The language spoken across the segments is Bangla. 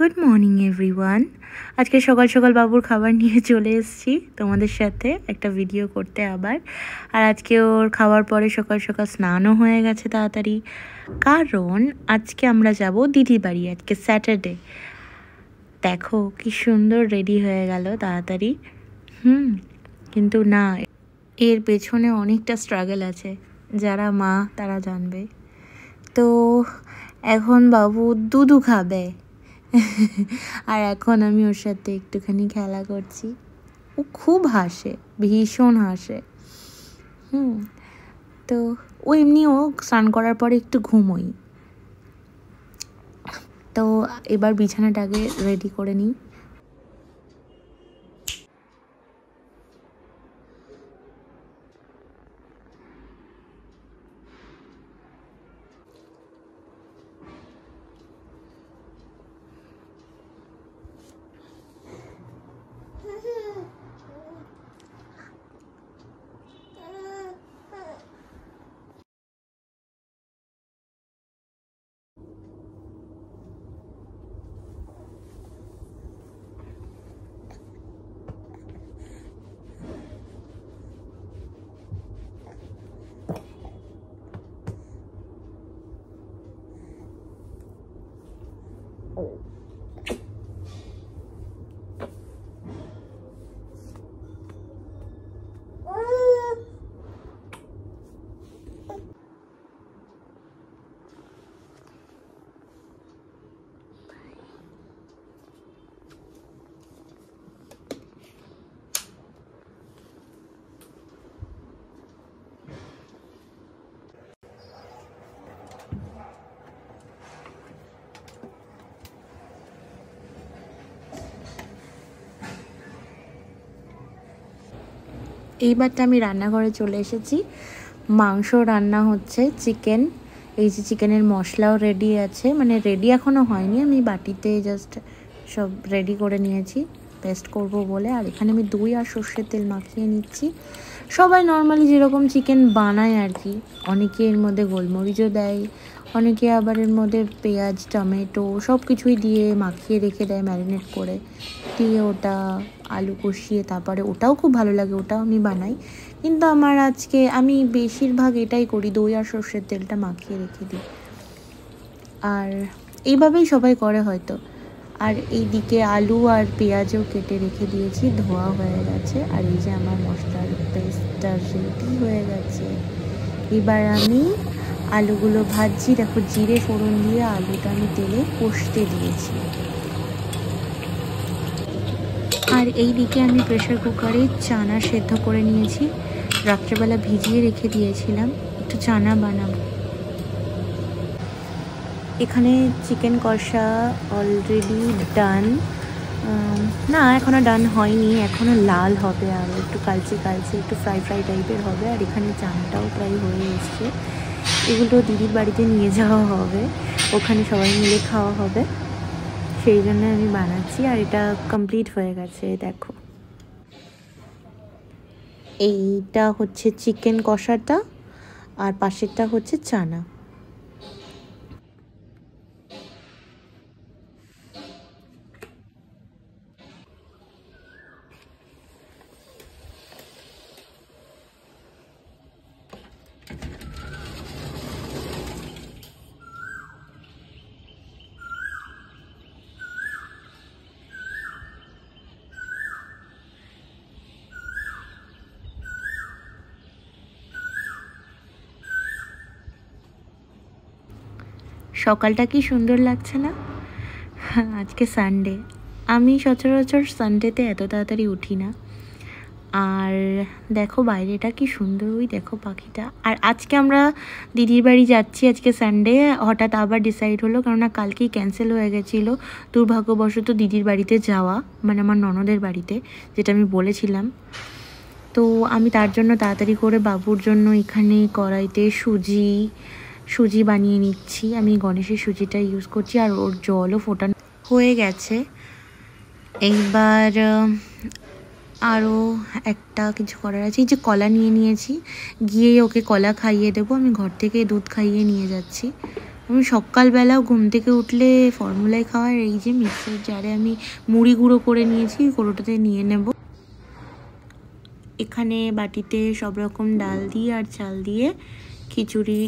Good morning everyone. আজকে সকাল সকাল বাবুর খাবার নিয়ে চলে এসেছি তোমাদের সাথে একটা ভিডিও করতে আবার। আর আজকে ওর খাওয়ার পরে সকাল সকাল স্নানও হয়ে গেছে তাড়াতাড়ি, কারণ আজকে আমরা যাব দিদির বাড়ি। আজকে স্যাটারডে। দেখো কি সুন্দর রেডি হয়ে গেল তাড়াতাড়ি। কিন্তু না, এর পেছনে অনেকটা স্ট্রাগল আছে, যারা মা তারা জানবে। তো এখন বাবু দুধু খাবে আর এখন আমি ওর সাথে একটুখানি খেলা করছি। ও খুব হাসে, ভীষণ হাসে। তো ও এমনিও স্নান করার পরে একটু ঘুমোই। তো এবার বিছানাটাকে রেডি করে নিই। এইবারটা আমি রান্নাঘরে চলে এসেছি। মাংস রান্না হচ্ছে, চিকেন। এই যে চিকেনের মশলাও রেডি আছে, মানে রেডি এখনও হয়নি, আমি বাটিতে জাস্ট সব রেডি করে নিয়েছি পেস্ট করব বলে। আর এখানে আমি দই আর সর্ষের তেল মাখিয়ে নিচ্ছি। সবাই নর্মালি যেরকম চিকেন বানায় আর কি, অনেকে এর মধ্যে গোলমরিচও দেয়, অনেকে আবার এর মধ্যে পেঁয়াজ টমেটো সব কিছুই দিয়ে মাখিয়ে রেখে দেয় ম্যারিনেট করে, দিয়ে ওটা আলু কষিয়ে তারপরে ওটাও খুব ভালো লাগে, ওটাও আমি বানাই। কিন্তু আমি বেশিরভাগ এটাই করি, দই আর সর্ষের তেলটা মাখিয়ে রেখে দিই। আর এইভাবেই সবাই করে হয়তো। আর এইদিকে আলু আর পেঁয়াজও কেটে রেখে দিয়েছি, ধোয়া হয়ে গেছে। আর এই যে আমার মশলার পেস্টটা রেডি হয়ে গেছে। এবার আমি আলুগুলো ভাজছি। দেখো জিরে ফোড়ন দিয়ে আলুটা আমি তেলে কষতে দিয়েছি। আর এই দিকে আমি প্রেসার কুকারে চানা সেদ্ধ করে নিয়েছি, রাত্রেবেলা ভিজিয়ে রেখে দিয়েছিলাম, একটু চানা বানাবো। এখানে চিকেন কষা অলরেডি ডান, না এখনও ডান হয়নি, এখনও লাল হবে, আরও একটু কালচে কালচে একটু ফ্রাই ফ্রাই টাইপের হবে। আর এখানে চানাটাও প্রায় হয়ে এসছে। এগুলো দিদির বাড়িতে নিয়ে যাওয়া হবে, ওখানে সবাই মিলে খাওয়া হবে, সেই জন্য আমি বানাচ্ছি। আর এটা কমপ্লিট হয়ে গেছে, দেখো। এইটা হচ্ছে চিকেন কষাটা আর পাশেরটা হচ্ছে চানা। সকালটা কি সুন্দর লাগছে না? আজকে সানডে। আমি সচরাচর সানডেতে এত তাড়াতাড়ি উঠি না। আর দেখো বাইরেটা কি সুন্দর, ওই দেখো পাখিটা। আর আজকে আমরা দিদির বাড়ি যাচ্ছি, আজকে সানডে। হঠাৎ আবার ডিসাইড হলো, কেননা কালকেই ক্যান্সেল হয়ে গেছিলো দুর্ভাগ্যবশত দিদির বাড়িতে যাওয়া, মানে আমার ননদের বাড়িতে, যেটা আমি বলেছিলাম। তো আমি তার জন্য তাড়াতাড়ি করে বাবুর জন্য এখানে কড়াইতে সুজি বানিয়ে নিচ্ছি। আমি গণেশের সুজিটা ইউজ করছি। আর ওর জলও ফোটানো হয়ে গেছে। এইবার আরও একটা কিছু করার আছে, যে কলা নিয়ে নিয়েছি, গিয়ে ওকে কলা খাইয়ে দেবো। আমি ঘর থেকে দুধ খাইয়ে নিয়ে যাচ্ছি, আমি সকালবেলাও ঘুম থেকে উঠলে ফর্মুলাই খাওয়ার এই যে মিক্সার জারে আমি মুড়ি গুঁড়ো করে নিয়েছি, কোটোটাতে নিয়ে নেব। এখানে বাটিতে সব রকম ডাল দিয়ে আর চাল দিয়ে খিচুড়ি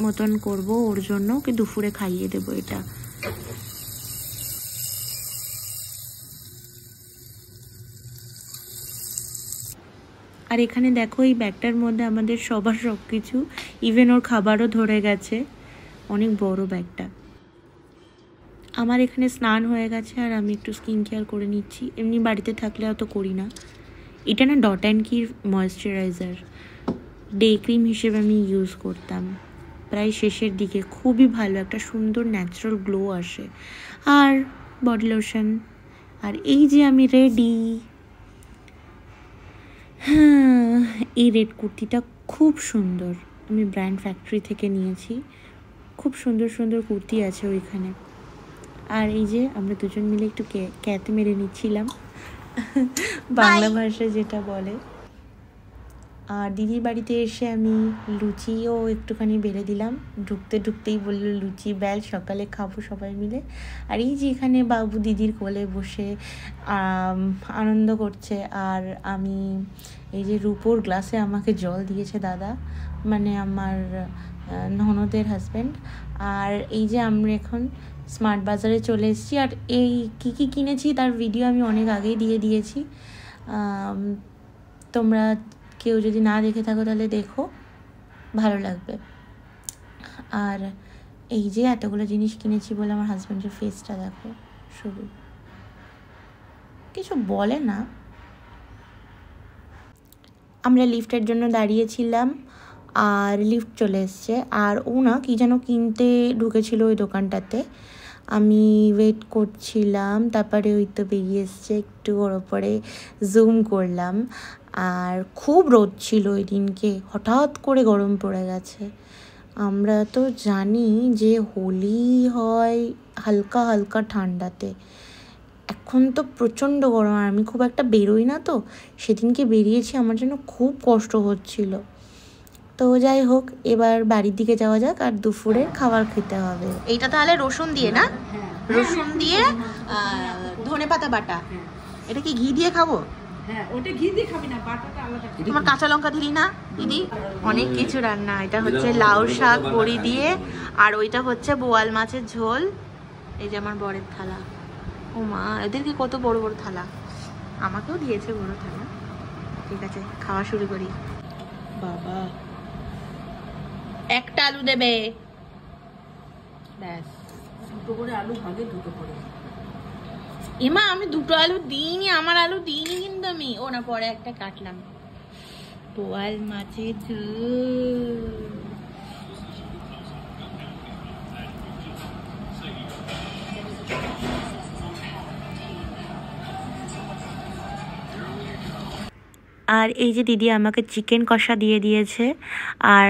মতন করব ওর জন্য, ওকে দুপুরে খাইয়ে দেবো এটা। আর এখানে দেখো এই ব্যাগটার মধ্যে আমাদের সবার সব কিছু, ইভেন ওর খাবারও ধরে গেছে, অনেক বড় ব্যাগটা। আমার এখানে স্নান হয়ে গেছে আর আমি একটু স্কিন কেয়ার করে নিচ্ছি, এমনি বাড়িতে থাকলে অত করি না। এটা না Dot and Key moisturizer, day cream হিসেবে আমি ইউজ করতাম প্রায় শেষের দিকে, খুবই ভালো, একটা সুন্দর ন্যাচারাল গ্লো আসে। আর বডি লোশন। আর এই যে আমি রেডি। হ্যাঁ, এই রেড কুর্তিটা খুব সুন্দর, আমি ব্র্যান্ড ফ্যাক্টরি থেকে নিয়েছি, খুব সুন্দর সুন্দর কুর্তি আছে ওইখানে। আর এই যে আমরা দুজন মিলে একটু ক্যাত মেরে নিচ্ছিলাম, বাংলা ভাষায় যেটা বলে। আর দিদির বাড়িতে এসে আমি লুচিও একটুখানি বেলে দিলাম, ঢুকতেই বললো লুচি বেল, সকালে খাবো সবাই মিলে। আর এই যে এখানে বাবু দিদির কোলে বসে আনন্দ করছে। আর আমি এই যে রূপোর গ্লাসে আমাকে জল দিয়েছে দাদা, মানে আমার ননদের হাজব্যান্ড। আর এই যে আমরা এখন স্মার্ট বাজারে চলে এসেছি। আর এই কী কিনেছি তার ভিডিও আমি অনেক আগেই দিয়ে দিয়েছি, তোমরা কেউ যদি না দেখে থাকো তাহলে দেখো, ভালো লাগবে। আর এই যে এতগুলো জিনিস কিনেছি বলে আমার হাজব্যান্ডের ফেসটা দেখো, শুধু কিছু বলে না। আমরা লিফটের জন্য দাঁড়িয়েছিলাম আর লিফট চলে এসছে। আর ও না কি যেন কিনতে ঢুকেছিল ওই দোকানটাতে, আমি ওয়েট করছিলাম, তারপরে ওই তো বেরিয়ে এসছে, একটু ওর ওপরে জুম করলাম। আর খুব রোদ ছিল ওই দিনকে, হঠাৎ করে গরম পড়ে গেছে। আমরা তো জানি যে হোলি হয় হালকা হালকা ঠান্ডাতে, এখন তো প্রচণ্ড গরম। আর আমি খুব একটা বেরোই না, তো সেদিনকে বেরিয়েছি, আমার জন্য খুব কষ্ট হচ্ছিল। তো যাই হোক, এবার বাড়ির দিকে যাওয়া যাক, আর দুপুরের খাবার খেতে হবে। এইটা তাহলে রসুন দিয়ে না, রসুন দিয়ে ধনেপাতা বাটা। এটা কি ঘি দিয়ে খাবো? তোমার কাঁচা লঙ্কা দিলি না দিদি? অনেক কিছু রান্না। এটা হচ্ছে লাউ শাক বড়ি দিয়ে, আর ওইটা হচ্ছে বোয়াল মাছের ঝোল। এই যে আমার বরের থালা, ও মা এদেরকে কত বড় বড় থালা, আমাকেও দিয়েছে বড় থালা। ঠিক আছে, খাওয়া শুরু করি। বাবা, একটা আলু দেবে ব্যাস, দুটো করে আলু ভাগে, দুটো করে। এমা আমি দুটো আলু দিইনি, আমার আলু দিইনি কিন্তু আমি, ও না পরে একটা কাটলাম। বোয়াল মাছের ঝোল। আর এই যে দিদি আমাকে চিকেন কষা দিয়ে দিয়েছে। আর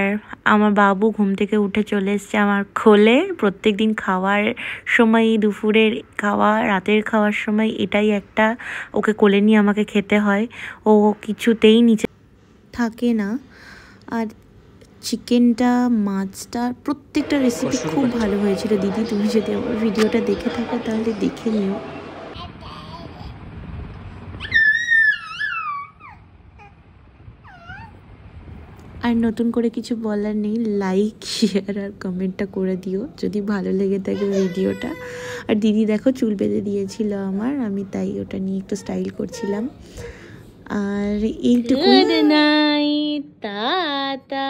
আমার বাবু ঘুম থেকে উঠে চলে এসছে আমার কোলে। প্রত্যেক দিন খাওয়ার সময়, দুপুরের খাওয়া, রাতের খাওয়ার সময় এটাই একটা, ওকে কোলে নিয়ে আমাকে খেতে হয়, ও কিছুতেই নিচে থাকে না। আর চিকেনটা, মাছটা, প্রত্যেকটা রেসিপি খুব ভালো হয়েছিল। দিদি তুমি যদি আমার ভিডিওটা দেখে থাকো তাহলে দেখে নিও। আর নতুন করে কিছু বলার নেই, লাইক শেয়ার আর কমেন্টটা করে দিও যদি ভালো লেগে থাকে ভিডিওটা। আর দিদি দেখো চুল বেঁধে দিয়েছিল আমার, আমি তাই ওটা নিয়ে একটু স্টাইল করছিলাম। আর এইটুকু, গুড নাইট, টাটা।